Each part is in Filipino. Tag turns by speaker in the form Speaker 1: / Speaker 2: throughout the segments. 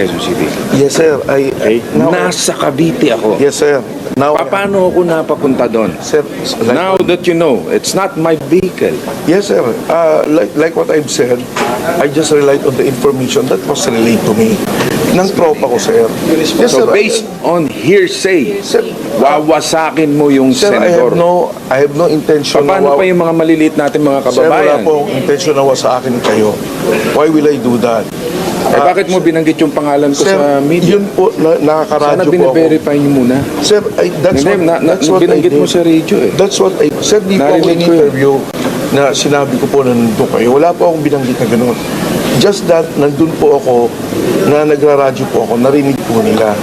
Speaker 1: Quezon City.
Speaker 2: Yes, sir.
Speaker 1: Okay? Nasa Cavite ako.
Speaker 2: Yes, sir. Now,
Speaker 1: Paano ako napapunta doon?
Speaker 2: sir,
Speaker 1: Now that you know, it's not my vehicle.
Speaker 2: yes, sir. Like what I've said, I just relied on the information that was relayed to me ng tropa ko, sir. Yes,
Speaker 1: So
Speaker 2: sir.
Speaker 1: based on hearsay,
Speaker 2: Sir,
Speaker 1: wawasakin mo yung
Speaker 2: sir,
Speaker 1: senador.
Speaker 2: I have no intention
Speaker 1: Paano pa yung mga maliliit natin mga
Speaker 2: Sir, wala
Speaker 1: kababayan?
Speaker 2: po akong intention na sa akin kayo. Why will I do that?
Speaker 1: Bakit mo binanggit yung pangalan ko
Speaker 2: Sir,
Speaker 1: sa media?
Speaker 2: yun po,
Speaker 1: Sana
Speaker 2: nakakaradyo po ako.
Speaker 1: bine-verify niyo muna.
Speaker 2: Sir, that's
Speaker 1: Hindi,
Speaker 2: what I
Speaker 1: binanggit
Speaker 2: did.
Speaker 1: mo sa radio eh.
Speaker 2: That's what I... Sir, di po ako
Speaker 1: Narinig ko yun.
Speaker 2: in-interview na sinabi ko po na nandun kayo. Wala po akong binanggit na gano'n. Just that, nandun po ako, na nagraradyo po ako, narinig po nila.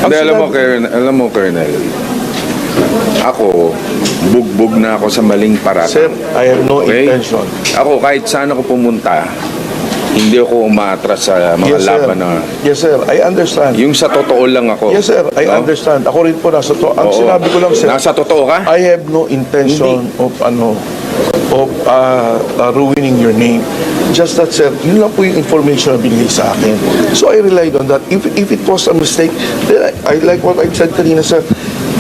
Speaker 1: Hindi, alam mo, Colonel, ako, bugbog na ako sa maling parata.
Speaker 2: Sir, I have no
Speaker 1: Okay?
Speaker 2: intention.
Speaker 1: Ako, kahit saan ako pumunta, hindi ako umatras sa mga
Speaker 2: Yes, sir.
Speaker 1: laban na...
Speaker 2: Yes, sir. I understand.
Speaker 1: Yung sa totoo lang ako.
Speaker 2: Yes, sir. I
Speaker 1: No?
Speaker 2: understand. Ako rin po nasa to. Ang
Speaker 1: Oo.
Speaker 2: sinabi ko lang, sir,
Speaker 1: Nasa totoo ka?
Speaker 2: I have no intention of ruining your name. Just that, sir, yun lang po yung information na binigay sa akin. So I relied on that. If it was a mistake, then I like what I've said kanina, sir.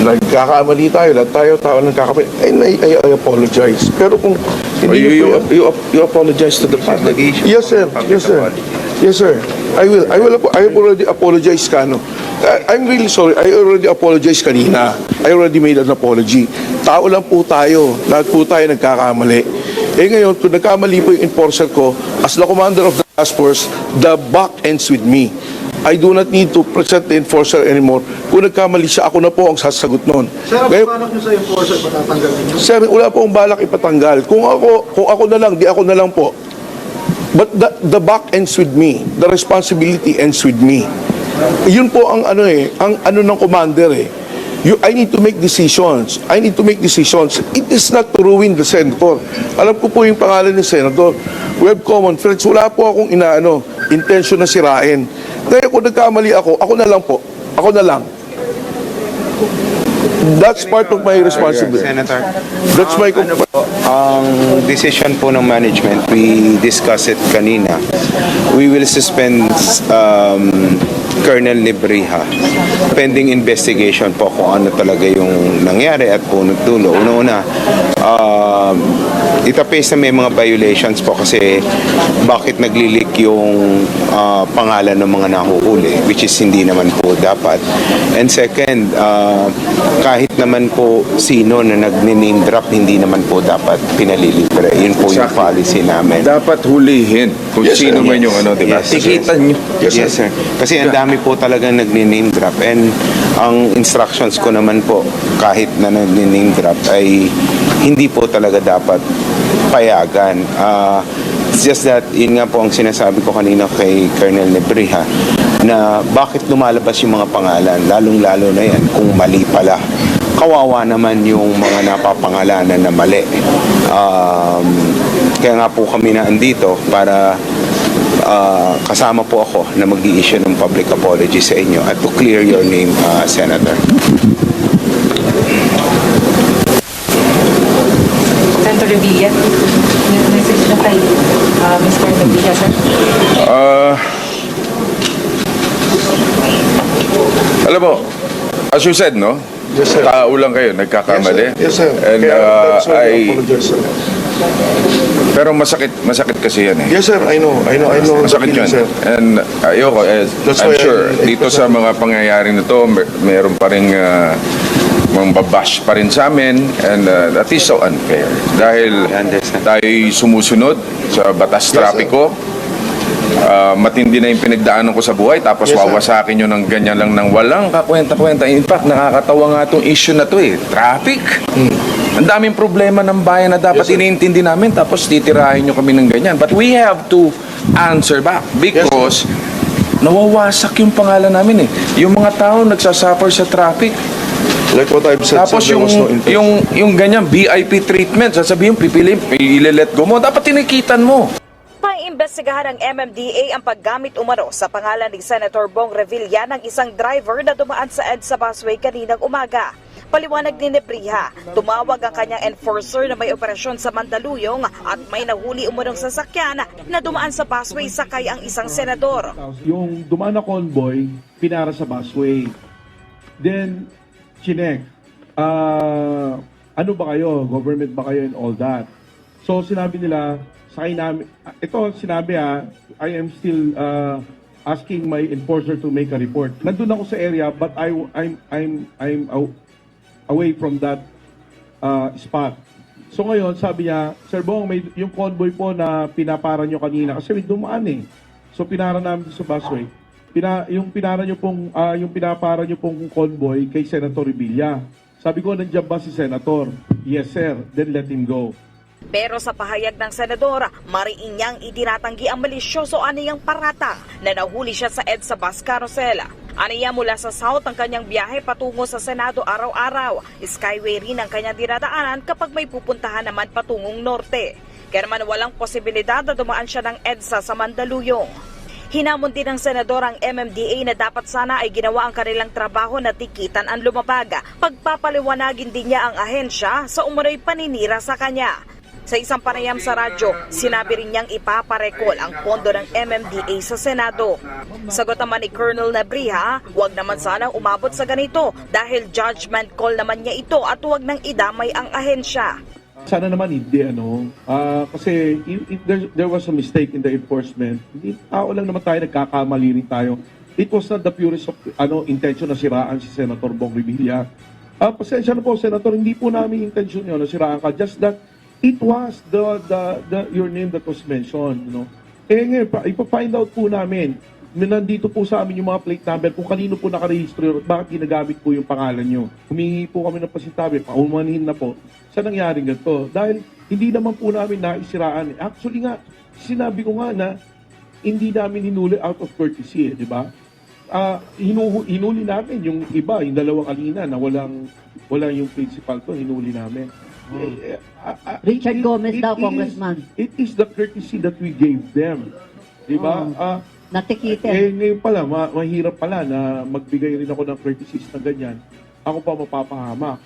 Speaker 2: Nagkakamali tayo, lahat tayo tao nagkakamali. And I apologize. Pero kung hindi niyo po yan-
Speaker 1: You apologize to the public.
Speaker 2: Yes, sir. Yes, sir. Yes, sir. I will. I have already apologized, Kano. I'm really sorry. I already apologized kanina. I already made an apology. Tao lang po tayo. Lahat po tayo nagkakamali. Eh ngayon, kung nagkamali po yung enforcer ko, as the commander of the task force, the buck ends with me. I do not need to present the enforcer anymore. Kung nagkamali siya, ako na po ang sasagot noon.
Speaker 3: Sir, ang
Speaker 2: Ngayon,
Speaker 3: paano nyo sa enforcer, patatanggal ninyo?
Speaker 2: sir, wala po akong balak ipatanggal. Kung ako na lang, di ako na lang po. But the buck ends with me. The responsibility ends with me. Yun po ang ang ng commander eh. I need to make decisions. I need to make decisions. It is not to ruin the senator. Alam ko po yung pangalan ni senator. We have common friends. Wala po akong intention na sirain. Kaya kung nagkamali ako na lang po. Ako na lang. That's part of my responsibility.
Speaker 4: Senator,
Speaker 2: That's my
Speaker 4: ang decision po ng management, we discussed it kanina. We will suspend Colonel Nebrija pending investigation po kung ano talaga yung nangyari at punot dulo. Una-una, itapes na may mga violations po kasi bakit naglilik yung pangalan ng mga nahuhuli, which is hindi naman po dapat. And second, kahit naman po sino na nag-name drop, hindi naman po dapat pinalilibre. Yun po yung policy namin.
Speaker 1: Dapat hulihin kung
Speaker 2: Yes,
Speaker 1: sino
Speaker 2: sir.
Speaker 1: man yung ano, diba?
Speaker 4: Yes,
Speaker 1: Tikitan nyo.
Speaker 4: Yes, sir. Kasi ang dami po talagang nag-name drop. And ang instructions ko naman po, kahit na nag-name drop, ay hindi po talaga dapat payagan. It's just that, yun nga po ang sinasabi ko kanina kay Colonel Nebrija, na bakit lumalabas yung mga pangalan, lalong-lalo na yan, kung mali pala. Kawawa naman yung mga napapangalanan na mali. Kaya nga po kami na andito para kasama po ako na mag-i-issue ng public apology sa inyo at to clear your name, Senator.
Speaker 5: Senator Revilla, may message na kay Mr. Revilla, sir.
Speaker 1: Alam mo, as you said, no?
Speaker 2: Yes, sir.
Speaker 1: Tao lang kayo, nagkakamali.
Speaker 2: Yes, sir.
Speaker 1: And
Speaker 2: That's why I
Speaker 1: I...
Speaker 2: apologize, sir.
Speaker 1: Pero masakit kasi yan eh.
Speaker 2: Yes, sir. I know.
Speaker 1: Masakit yun.
Speaker 2: Sir.
Speaker 1: And ayoko,
Speaker 2: That's
Speaker 1: I'm
Speaker 2: why
Speaker 1: sure,
Speaker 2: I
Speaker 1: dito sa mga pangyayari na to, mayroon pa rin mga babash pa rin sa amin, and that is so unfair. Dahil tayo'y sumusunod sa batas trapiko, matindi na yung pinagdaanan ko sa buhay, tapos
Speaker 2: Yes, sir.
Speaker 1: wawasakin nyo ng ganyan lang ng walang kakwenta-kwenta. In fact, nakakatawa nga itong issue na to eh. Traffic. Ang daming problema ng bayan na dapat
Speaker 2: Yes, sir.
Speaker 1: iniintindi namin, tapos titirahin nyo kami ng ganyan. But we have to answer back because nawawasak yung pangalan namin eh. Yung mga tao nagsasuffer sa traffic.
Speaker 2: Like what I've said,
Speaker 1: Tapos
Speaker 2: sir, there was no intention.
Speaker 1: yung ganyan VIP treatment, sasabihin pipili, ile-let go mo, dapat tinikitan mo.
Speaker 6: Paimbestigahan ng MMDA ang paggamit umano sa pangalan ni Senator Bong Revilla ng isang driver na dumaan sa EDSA busway kaninang umaga. Paliwanag ni Nebrija, tumawag ang kanyang enforcer na may operasyon sa Mandaluyong at may nahuli umunong sasakyan na dumaan sa busway sakay ang isang senador.
Speaker 7: Yung dumaan na convoy, pinara sa busway. Then, chinek, ano ba kayo? Government ba kayo and all that? So, sinabi nila, sakay namin, ito sinabi I am still asking my enforcer to make a report. Nandun ako sa area, but I'm away from that spot. So ngayon, sabi niya, Sir Bong, may yung convoy po na pinapara nyo kanina, kasi may dumaan eh. So pinara namin sa busway. Yung pinapara nyo pong convoy kay Senator Revilla. Sabi ko, nandiyan ba si Senator? Yes, sir. Then let him go.
Speaker 6: Pero sa pahayag ng senador, mariin niyang itinatanggi ang malisyoso aniyang parata na nahuli siya sa EDSA bus carousel. Aniya mula sa South ang kanyang biyahe patungo sa Senado araw-araw. Skyway rin ang kanyang dinadaanan kapag may pupuntahan naman patungong Norte. Kaya naman walang posibilidad na dumaan siya ng EDSA sa Mandaluyong. Hinamon din ng senador ang MMDA na dapat sana ay ginawa ang kanilang trabaho na tikitan ang lumabaga. Pagpapaliwanagin din niya ang ahensya sa umunoy paninira sa kanya. Sa isang panayam sa radyo, sinabi rin niyang ipaparekol ang pondo ng MMDA sa Senado. Sagot naman ni Colonel Nebrija, huwag naman sanang umabot sa ganito dahil judgment call naman niya ito at huwag nang idamay ang ahensya.
Speaker 7: Sana naman hindi, kasi if there was a mistake in the enforcement, hindi, tao lang naman tayo, nagkakamali rin tayo. It was not the purest of intention na siraan si Senator Bong Revilla. Pasensya na po, Senator, hindi po namin intention yun na siraan ka, just that it was your name that was mentioned, ngayon, ipa-find out po namin, nandito po sa amin yung mga plate number kung kanino po nakarehistro at bakit ginagamit po yung pangalan nyo. Humingi po kami ng pasintabi, paumanhin na po sa nangyaring ganito. Dahil hindi naman po namin naisiraan. Actually nga, sinabi ko nga na hindi namin hinuli out of courtesy, di ba? Hinuli namin yung iba, yung dalawang kanina na walang yung principal to, hinuli namin.
Speaker 8: Richard Gomez daw,
Speaker 7: It
Speaker 8: Congressman.
Speaker 7: It is the courtesy that we gave them. Diba?
Speaker 8: Natikite.
Speaker 7: Ngayon pala, mahirap pala na magbigay rin ako ng courtesies na ganyan. Ako pa mapapahamak.